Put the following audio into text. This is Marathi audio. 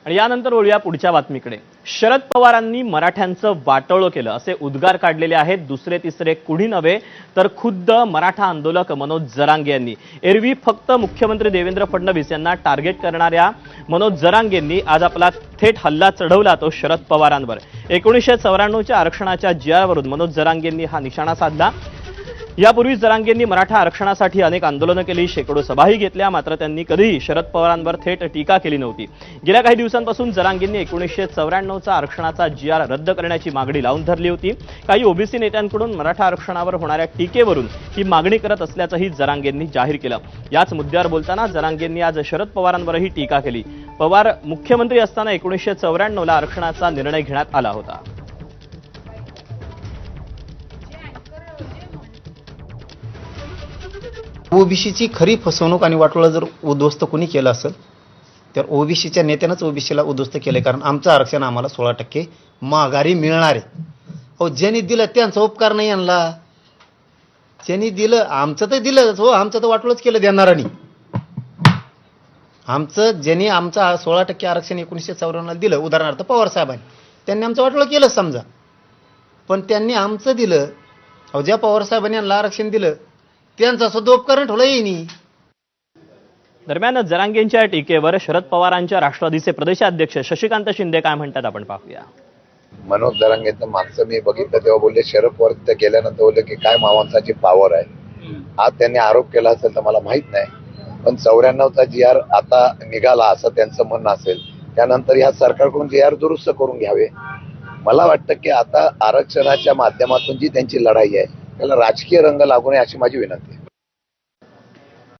आणि यानंतर वळूया पुढच्या बातमीकडे। शरद पवारांनी मराठ्यांचं वाटोळं केलं असे उद्गार काढलेले आहेत दुसरे तिसरे कुणी नव्हे तर खुद्द मराठा आंदोलक मनोज जरांगे यांनी। एरवी फक्त मुख्यमंत्री देवेंद्र फडणवीस यांना टार्गेट करणाऱ्या मनोज जरांगेंनी आज आपला थेट हल्ला चढवला तो शरद पवारांवर। 1994च्या आरक्षणाच्या जीआरवरून मनोज जरांगेंनी हा निशाणा साधला। यापूर्वी जरांगेंनी मराठा आरक्षणासाठी अनेक आंदोलनं केली, शेकडो सभाही घेतल्या, मात्र त्यांनी कधीही शरद पवारांवर थेट टीका केली नव्हती। गेल्या काही दिवसांपासून जरांगेंनी 1994चा आरक्षणाचा जीआर रद्द करण्याची मागणी लावून धरली होती। काही ओबीसी नेत्यांकडून मराठा आरक्षणावर होणाऱ्या टीकेवरून ही मागणी करत असल्याचंही जरांगेंनी जाहीर केलं। याच मुद्द्यावर बोलताना जरांगेंनी आज शरद पवारांवरही टीका केली। पवार मुख्यमंत्री असताना 1994ला आरक्षणाचा निर्णय घेण्यात आला होता। ओबीसीची खरी फसवणूक आणि वाटोळं जर उद्ध्वस्त कोणी केलं असेल तर ओबीसीच्या नेत्यानंच ओबीसीला उद्ध्वस्त केले, कारण आमचं आरक्षण आम्हाला 16% माघारी मिळणार आहे। अहो ज्यांनी दिलं त्यांचा उपकार नाही आणला, ज्यांनी दिलं आमचं तर दिलं हो, आमचं तर वाटोळंच केलं देणारांनी। आमचं ज्यांनी आमचं 16% आरक्षण 1954ला दिलं, उदाहरणार्थ पवार साहेबांनी, त्यांनी आमचं वाटोळं केलं समजा, पण त्यांनी आमचं दिलं। अहो ज्या पवार साहेबांनी यांना आरक्षण दिलं त्यांचा सुद्धा उपकरण ठेवला येईनी। दरम्यान जरांगेंच्या टीकेवर शरद पवारांच्या राष्ट्रवादीचे प्रदेशाध्यक्ष शशिकांत शिंदे काय म्हणतात आपण पाहूया। मनोज जरांगेंचं मागचं मी बघितलं तेव्हा बोलले शरद पवार तिथे गेल्यानंतर बोलले की काय माणसाची पॉवर आहे। आज त्यांनी आरोप केला असेल तर मला माहित नाही, पण 94चा जीआर आता निघाला असं त्यांचं म्हणणं असेल, त्यानंतर या सरकारकडून जीआर दुरुस्त करून घ्यावे। मला वाटतं की आता आरक्षणाच्या माध्यमातून जी त्यांची लढाई आहे त्याला राजकीय रंग लागू नये अशी माझी विनंती आहे।